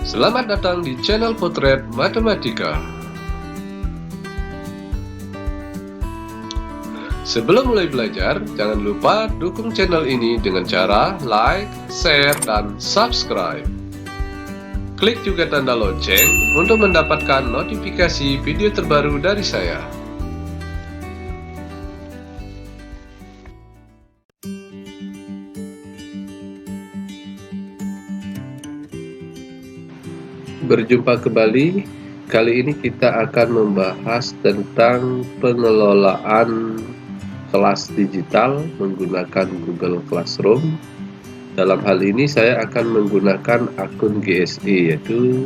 Selamat datang di channel Potret Matematika. Sebelum mulai belajar, jangan lupa dukung channel ini dengan cara like, share, dan subscribe. Klik juga tanda lonceng untuk mendapatkan notifikasi video terbaru dari saya. Berjumpa kembali. Kali ini kita akan membahas tentang pengelolaan kelas digital menggunakan Google Classroom. Dalam hal ini saya akan menggunakan akun GSE, yaitu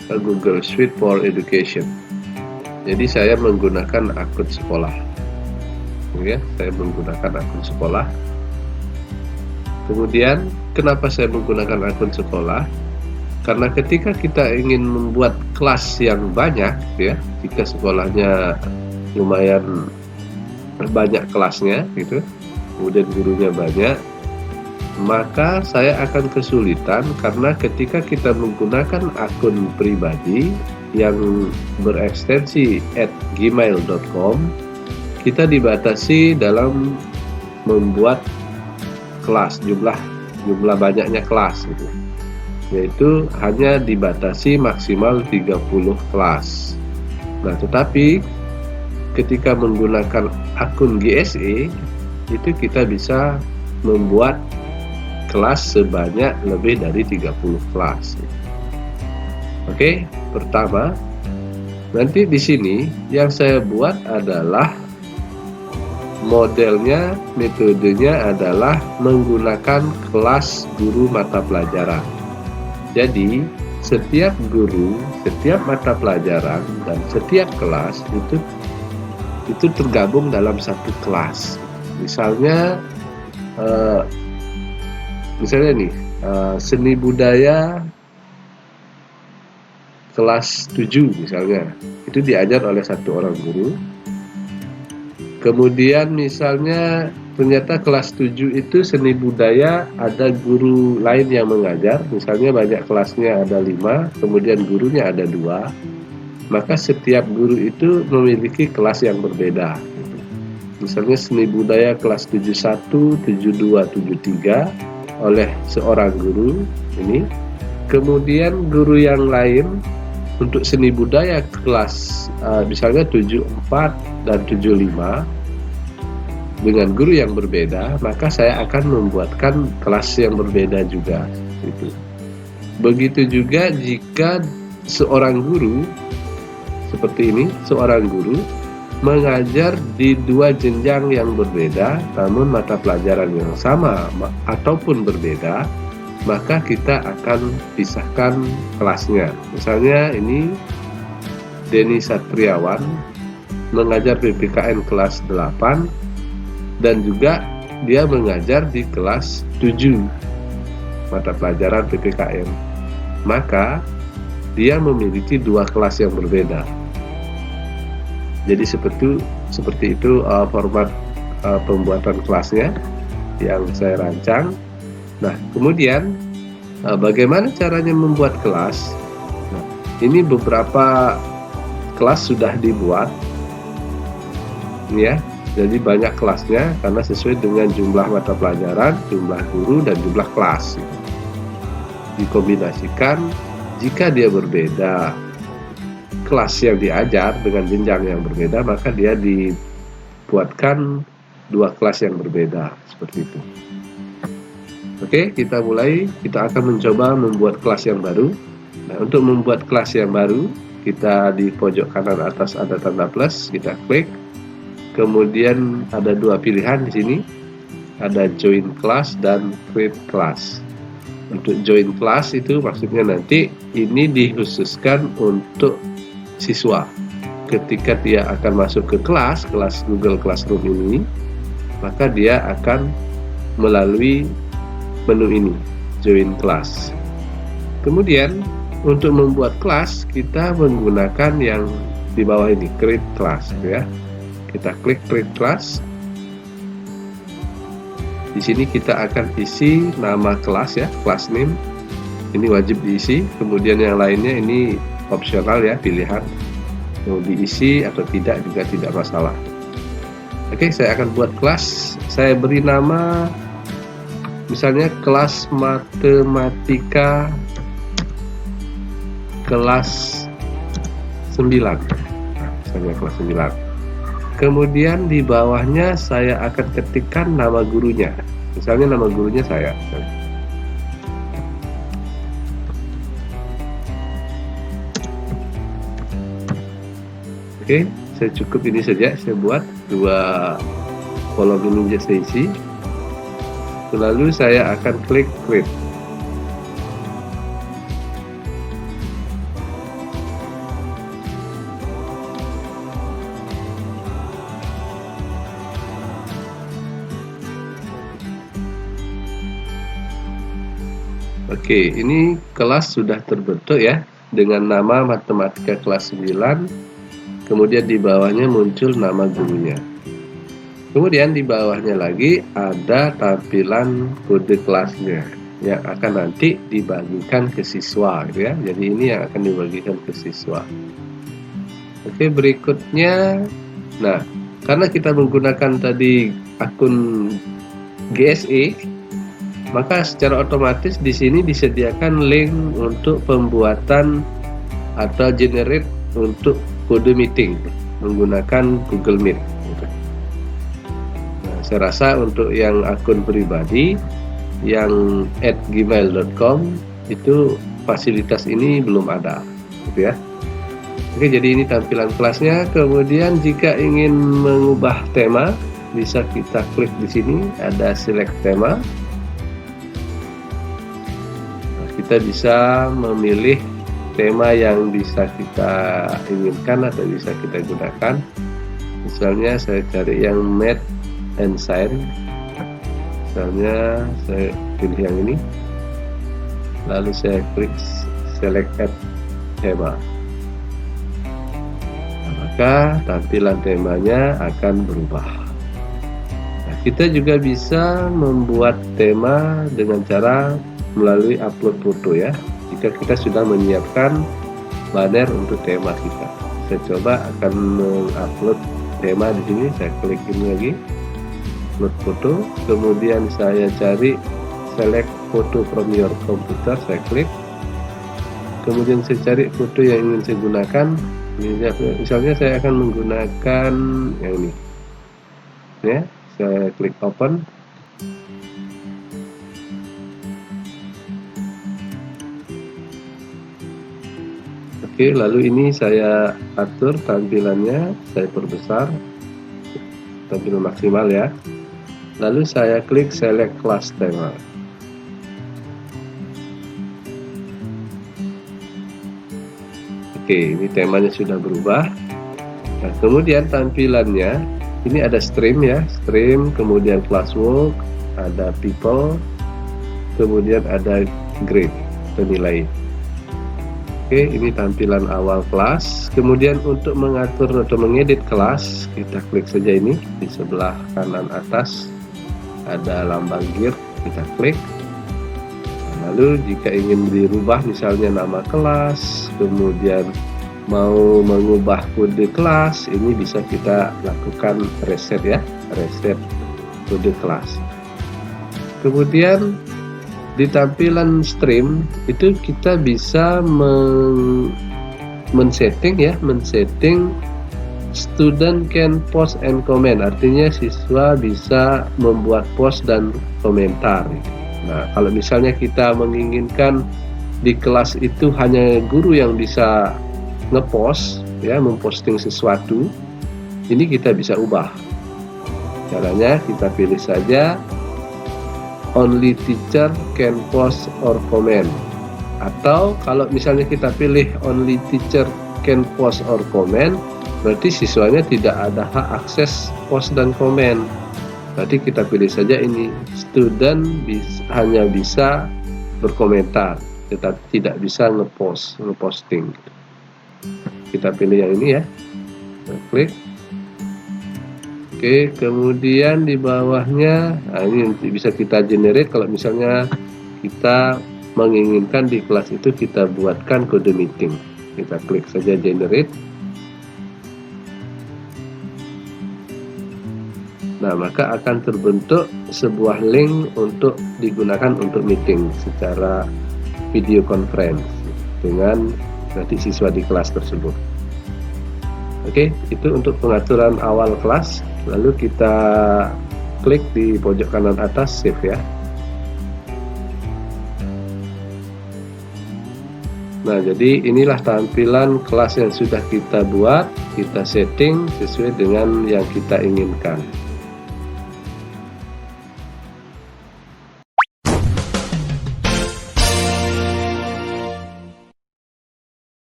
Google Suite for Education. Jadi saya menggunakan akun sekolah. Ya, saya menggunakan akun sekolah. Kemudian kenapa saya menggunakan akun sekolah? Karena ketika kita ingin membuat kelas yang banyak, ya, jika sekolahnya lumayan banyak kelasnya, gitu, kemudian gurunya banyak, maka saya akan kesulitan karena ketika kita menggunakan akun pribadi yang berekstensi @gmail.com, kita dibatasi dalam membuat kelas, jumlah banyaknya kelas, gitu. Yaitu hanya dibatasi maksimal 30 kelas. Nah, tetapi ketika menggunakan akun GSE itu kita bisa membuat kelas sebanyak lebih dari 30 kelas. Oke, pertama, nanti di sini yang saya buat adalah modelnya, metodenya adalah menggunakan kelas guru mata pelajaran. Jadi, setiap guru, setiap mata pelajaran, dan setiap kelas itu tergabung dalam satu kelas. Misalnya nih, seni budaya kelas 7 misalnya, itu diajar oleh satu orang guru. Kemudian misalnya ternyata kelas 7 itu seni budaya ada guru lain yang mengajar, misalnya banyak kelasnya ada 5, kemudian gurunya ada 2, maka setiap guru itu memiliki kelas yang berbeda. Misalnya seni budaya kelas 71, 72, 73 oleh seorang guru ini, kemudian guru yang lain untuk seni budaya kelas misalnya 74 dan 75 dengan guru yang berbeda, maka saya akan membuatkan kelas yang berbeda juga. Begitu juga jika seorang guru seperti ini, seorang guru mengajar di 2 jenjang yang berbeda, namun mata pelajaran yang sama ataupun berbeda, maka kita akan pisahkan kelasnya. Misalnya ini Denny Satriawan mengajar PPKN kelas 8 dan juga dia mengajar di kelas 7 mata pelajaran PPKN. Maka dia memiliki 2 kelas yang berbeda. Jadi seperti itu format pembuatan kelasnya yang saya rancang. Nah, kemudian bagaimana caranya membuat kelas? Nah, ini beberapa kelas sudah dibuat, ya. Jadi banyak kelasnya karena sesuai dengan jumlah mata pelajaran, jumlah guru, dan jumlah kelas. Dikombinasikan, jika dia berbeda kelas yang diajar dengan jenjang yang berbeda, maka dia dibuatkan 2 kelas yang berbeda, seperti itu. Oke, kita mulai. Kita akan mencoba membuat kelas yang baru. Nah, untuk membuat kelas yang baru, kita di pojok kanan atas ada tanda plus, kita klik. Kemudian ada 2 pilihan di sini, ada join class dan create class. Untuk join class itu maksudnya nanti ini dikhususkan untuk siswa. Ketika dia akan masuk ke kelas Google Classroom ini, maka dia akan melalui menu ini, join class. Kemudian untuk membuat kelas kita menggunakan yang di bawah ini, create class, ya. Kita klik create class. Di sini kita akan isi nama kelas, ya, class name. ini wajib diisi, kemudian yang lainnya ini opsional ya, pilihan mau diisi atau tidak juga tidak masalah. Oke, saya akan buat kelas. Saya beri nama misalnya kelas matematika kelas 9, misalnya kelas 9. Kemudian di bawahnya saya akan ketikkan nama gurunya, misalnya nama gurunya saya. Oke, saya cukup ini saja. Saya buat 2 kolom ini saya isi. Lalu saya akan klik create. Oke, ini kelas sudah terbentuk ya dengan nama matematika kelas 9. Kemudian di bawahnya muncul nama gurunya. Kemudian di bawahnya lagi ada tampilan kode kelasnya yang akan nanti dibagikan ke siswa gitu ya. Jadi ini yang akan dibagikan ke siswa. Oke, berikutnya, nah karena kita menggunakan tadi akun GSE, maka secara otomatis di sini disediakan link untuk pembuatan atau generate untuk kode meeting menggunakan Google Meet. Nah, saya rasa untuk yang akun pribadi yang @gmail.com itu fasilitas ini belum ada, gitu ya. Oke, jadi ini tampilan kelasnya. Kemudian jika ingin mengubah tema, bisa kita klik di sini ada select tema. Kita bisa memilih tema yang bisa kita inginkan atau bisa kita gunakan. Misalnya saya cari yang Math and Science, misalnya saya pilih yang ini, lalu saya klik select add tema. Maka tampilan temanya akan berubah. Nah, kita juga bisa membuat tema dengan cara melalui upload foto ya. Jika kita sudah menyiapkan banner untuk tema kita, saya coba akan mengupload tema di sini. Saya klik ini lagi, upload foto. Kemudian saya cari select photo from your computer. Saya klik. Kemudian saya cari foto yang ingin saya gunakan. Misalnya saya akan menggunakan yang ini. Ya, saya klik open. Oke, lalu ini saya atur tampilannya, saya perbesar, tampilan maksimal ya. Lalu saya klik select class tema. Oke, ini temanya sudah berubah. Nah, kemudian tampilannya, ini ada stream ya, stream, kemudian classwork, ada people, kemudian ada grade, nilai. Oke, ini tampilan awal kelas. Kemudian untuk mengatur atau mengedit kelas, kita klik saja ini di sebelah kanan atas ada lambang gear, kita klik. Lalu jika ingin dirubah misalnya nama kelas, kemudian mau mengubah kode kelas, ini bisa kita lakukan reset ya, reset kode kelas. Kemudian di tampilan stream itu kita bisa men-setting ya, men-setting student can post and comment, artinya siswa bisa membuat post dan komentar. Nah, kalau misalnya kita menginginkan di kelas itu hanya guru yang bisa ngepost ya, memposting sesuatu, ini kita bisa ubah. Caranya kita pilih saja only teacher can post or comment, atau kalau misalnya kita pilih only teacher can post or comment, berarti siswanya tidak ada hak akses post dan komen. Berarti kita pilih saja ini student hanya bisa berkomentar tetapi tidak bisa ngeposting. Kita pilih yang ini ya, kita klik. Oke, kemudian di bawahnya, nah ini bisa kita generate kalau misalnya kita menginginkan di kelas itu kita buatkan kode meeting. Kita klik saja generate. Nah, maka akan terbentuk sebuah link untuk digunakan untuk meeting secara video conference dengan nanti siswa di kelas tersebut. Oke, itu untuk pengaturan awal kelas. Lalu kita klik di pojok kanan atas save ya. Nah, jadi inilah tampilan kelas yang sudah kita buat, kita setting sesuai dengan yang kita inginkan.